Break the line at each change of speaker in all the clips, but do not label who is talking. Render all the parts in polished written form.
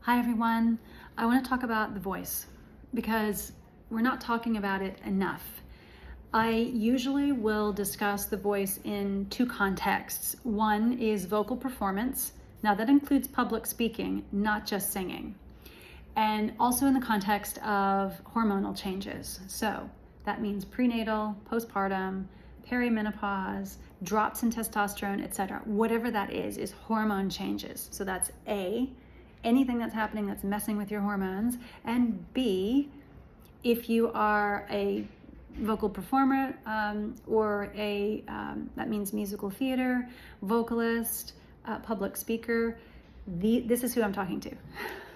Hi everyone. I want to talk about the voice because we're not talking about it enough. I usually will discuss the voice in two contexts. One is vocal performance. Now that includes public speaking, not just singing. And also in the context of hormonal changes. So that means prenatal, postpartum, perimenopause, drops in testosterone, etc. Whatever that is hormone changes. So that's A, anything that's happening that's messing with your hormones, and B, if you are a vocal performer or that means musical theater, vocalist, public speaker, this is who I'm talking to.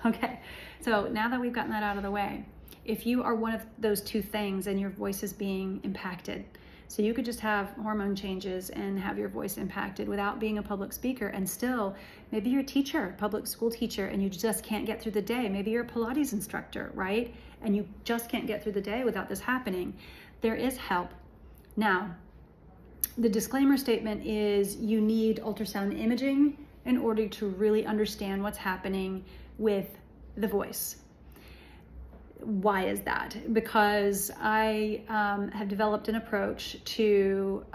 Okay, so now that we've gotten that out of the way, if you are one of those two things and your voice is being impacted, so you could just have hormone changes and have your voice impacted without being a public speaker, and still, maybe you're a teacher, public school teacher, and you just can't get through the day. Maybe you're a Pilates instructor, right? And you just can't get through the day without this happening. There is help. Now, the disclaimer statement is you need ultrasound imaging in order to really understand what's happening with the voice. Why is that? Because I have developed an approach to,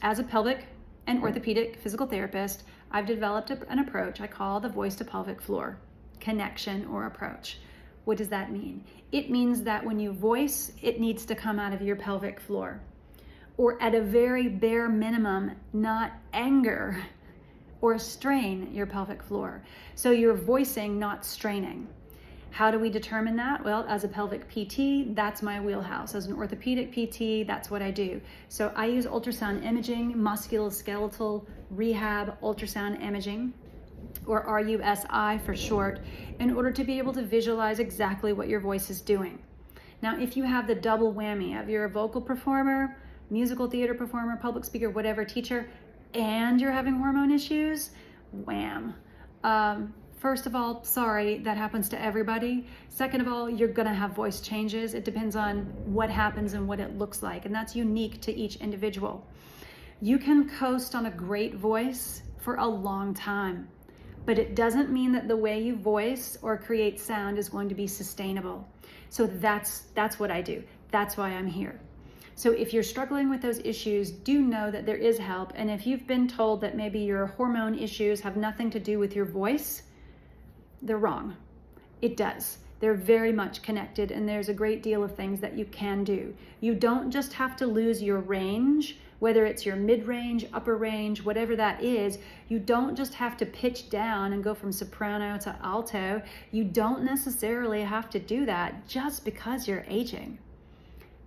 as a pelvic and orthopedic physical therapist, I've developed an approach I call the voice to pelvic floor connection or approach. What does that mean? It means that when you voice, it needs to come out of your pelvic floor, or at a very bare minimum, not anger or strain your pelvic floor. So you're voicing, not straining. How do we determine that? Well, as a pelvic PT, that's my wheelhouse. As an orthopedic PT, that's what I do. So I use ultrasound imaging, musculoskeletal rehab ultrasound imaging, or RUSI for short, in order to be able to visualize exactly what your voice is doing. Now, if you have the double whammy of you're a vocal performer, musical theater performer, public speaker, whatever, teacher, and you're having hormone issues, wham. First of all, sorry, that happens to everybody. Second of all, you're gonna have voice changes. It depends on what happens and what it looks like, and that's unique to each individual. You can coast on a great voice for a long time, but it doesn't mean that the way you voice or create sound is going to be sustainable. So that's what I do. That's why I'm here. So if you're struggling with those issues, do know that there is help. And if you've been told that maybe your hormone issues have nothing to do with your voice, they're wrong. It does. They're very much connected, and there's a great deal of things that you can do. You don't just have to lose your range, whether it's your mid-range, upper range, whatever that is. You don't just have to pitch down and go from soprano to alto. You don't necessarily have to do that just because you're aging.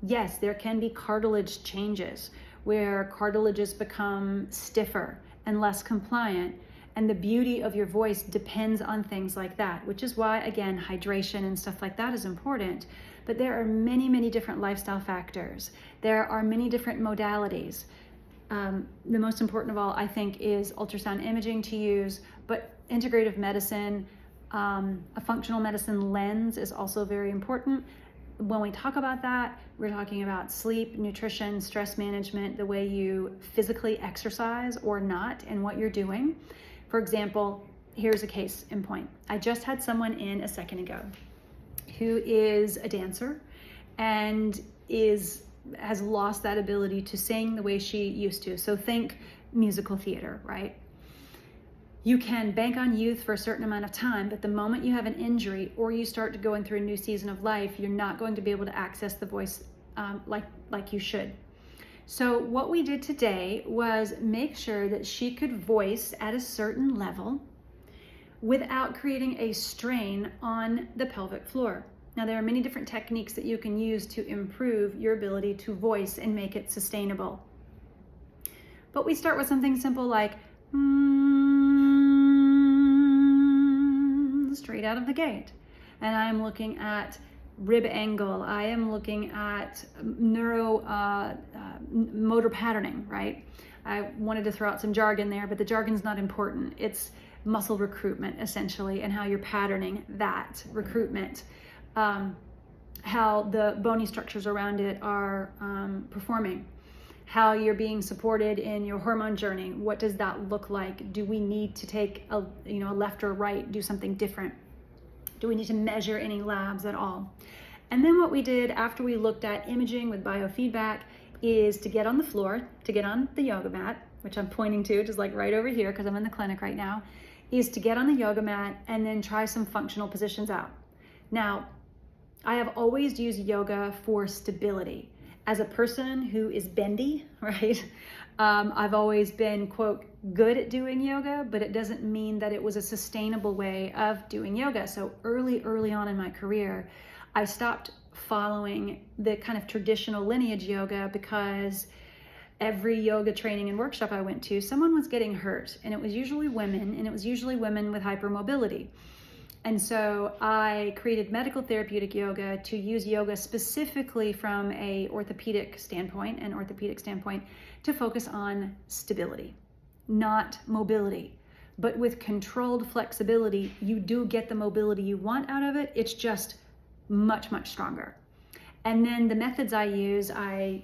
Yes, there can be cartilage changes where cartilages become stiffer and less compliant. And the beauty of your voice depends on things like that, which is why, again, hydration and stuff like that is important. But there are many, many different lifestyle factors. There are many different modalities. The most important of all, I think, is ultrasound imaging to use, but integrative medicine, a functional medicine lens is also very important. When we talk about that, we're talking about sleep, nutrition, stress management, the way you physically exercise or not, and what you're doing. For example, here's a case in point. I just had someone in a second ago who is a dancer and has lost that ability to sing the way she used to. So think musical theater, right? You can bank on youth for a certain amount of time, but the moment you have an injury or you start going through a new season of life, you're not going to be able to access the voice like you should. So what we did today was make sure that she could voice at a certain level without creating a strain on the pelvic floor. Now, there are many different techniques that you can use to improve your ability to voice and make it sustainable. But we start with something simple like straight out of the gate. And I'm looking at rib angle. I am looking at motor patterning, right? I wanted to throw out some jargon there, but the jargon's not important. It's muscle recruitment, essentially, and how you're patterning that recruitment, how the bony structures around it are performing, how you're being supported in your hormone journey. What does that look like? Do we need to take a left or right, do something different? Do we need to measure any labs at all? And then what we did after we looked at imaging with biofeedback is to get on the floor, to get on the yoga mat, which I'm pointing to just like right over here because I'm in the clinic right now, is to get on the yoga mat and then try some functional positions out. Now, I have always used yoga for stability. As a person who is bendy, right? I've always been, quote, good at doing yoga, but it doesn't mean that it was a sustainable way of doing yoga. So early on in my career, I stopped following the kind of traditional lineage yoga because every yoga training and workshop I went to, someone was getting hurt, and it was usually women, and it was usually women with hypermobility. And so I created medical therapeutic yoga to use yoga specifically from an orthopedic standpoint to focus on stability, not mobility. But with controlled flexibility, you do get the mobility you want out of it. It's just much stronger. And then the methods I use, I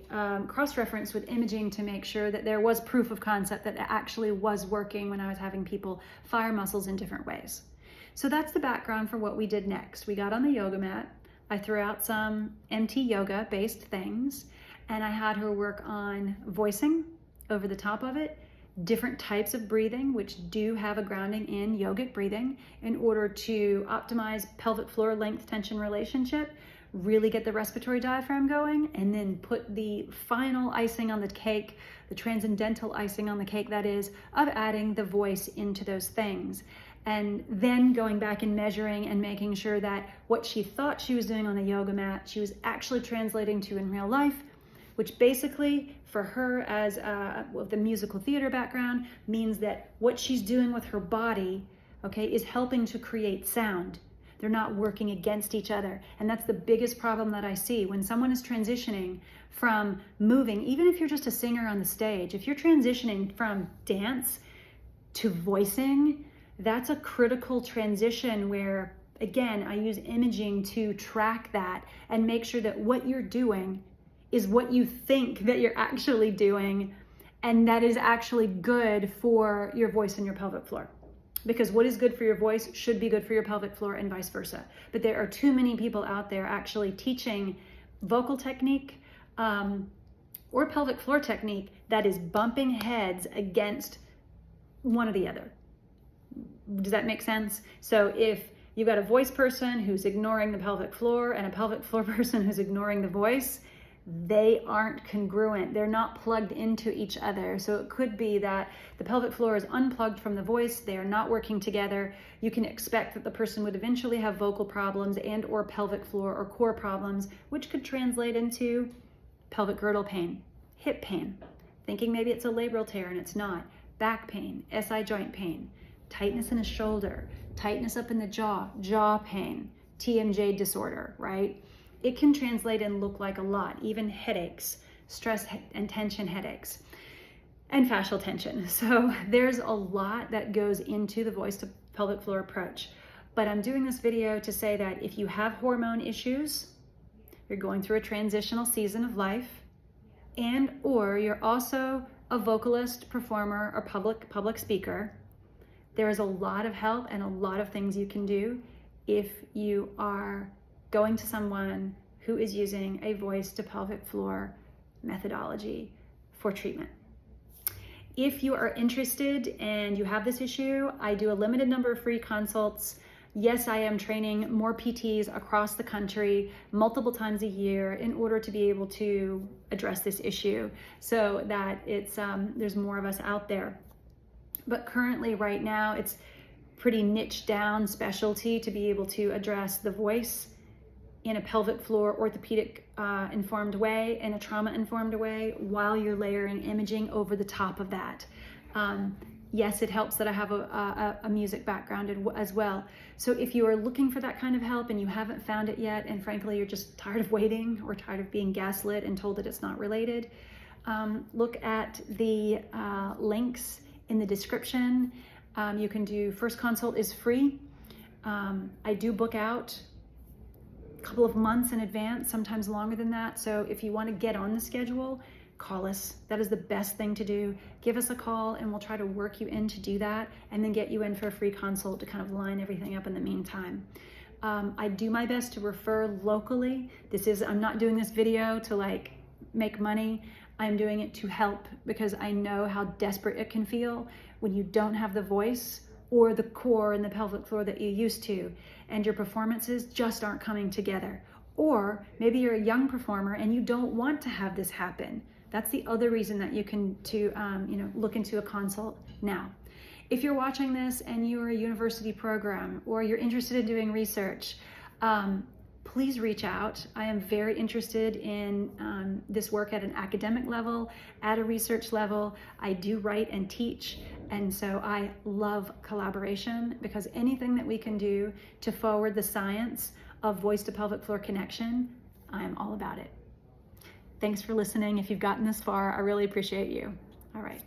cross-referenced with imaging to make sure that there was proof of concept that it actually was working when I was having people fire muscles in different ways. So that's the background for what we did next. We got on the yoga mat. I threw out some MT yoga based things, and I had her work on voicing over the top of it, different types of breathing, which do have a grounding in yogic breathing in order to optimize pelvic floor length tension relationship, really get the respiratory diaphragm going, and then put the final icing on the cake, the transcendental icing on the cake, that is, of adding the voice into those things. And then going back and measuring and making sure that what she thought she was doing on the yoga mat, she was actually translating to in real life, which basically for her as with the musical theater background means that what she's doing with her body, okay, is helping to create sound. They're not working against each other. And that's the biggest problem that I see when someone is transitioning from moving, even if you're just a singer on the stage, if you're transitioning from dance to voicing, that's a critical transition where, again, I use imaging to track that and make sure that what you're doing is what you think that you're actually doing, and that is actually good for your voice and your pelvic floor. Because what is good for your voice should be good for your pelvic floor and vice versa. But there are too many people out there actually teaching vocal technique or pelvic floor technique that is bumping heads against one or the other. Does that make sense? So if you've got a voice person who's ignoring the pelvic floor and a pelvic floor person who's ignoring the voice, they aren't congruent. They're not plugged into each other. So it could be that the pelvic floor is unplugged from the voice. They are not working together. You can expect that the person would eventually have vocal problems and or pelvic floor or core problems, which could translate into pelvic girdle pain, hip pain, thinking maybe it's a labral tear and it's not, back pain, SI joint pain, tightness in a shoulder, tightness up in the jaw pain, TMJ disorder, right? It can translate and look like a lot, even headaches, stress and tension headaches, and fascial tension. So there's a lot that goes into the voice to pelvic floor approach. But I'm doing this video to say that if you have hormone issues, you're going through a transitional season of life, and or you're also a vocalist, performer, or public speaker, there is a lot of help and a lot of things you can do if you are going to someone who is using a voice to pelvic floor methodology for treatment. If you are interested and you have this issue, I do a limited number of free consults. Yes, I am training more PTs across the country multiple times a year in order to be able to address this issue so that it's there's more of us out there. But currently right now it's pretty niche down specialty to be able to address the voice in a pelvic floor orthopedic informed way and a trauma informed way while you're layering imaging over the top of that. Yes, it helps that I have a music background as well. So if you are looking for that kind of help and you haven't found it yet, and frankly, you're just tired of waiting or tired of being gaslit and told that it's not related, look at the links in the description. You can do, first consult is free. I do book out a couple of months in advance, sometimes longer than that. So if you want to get on the schedule, call us. That is the best thing to do. Give us a call and we'll try to work you in to do that and then get you in for a free consult to kind of line everything up in the meantime. I do my best to refer locally. I'm not doing this video to like make money. I'm doing it to help because I know how desperate it can feel when you don't have the voice or the core and the pelvic floor that you used to, and your performances just aren't coming together. Or maybe you're a young performer and you don't want to have this happen. That's the other reason that you can look into a consult now. If you're watching this and you're a university program or you're interested in doing research, please reach out. I am very interested in this work at an academic level, at a research level. I do write and teach, and so I love collaboration because anything that we can do to forward the science of voice to pelvic floor connection, I am all about it. Thanks for listening. If you've gotten this far, I really appreciate you. All right.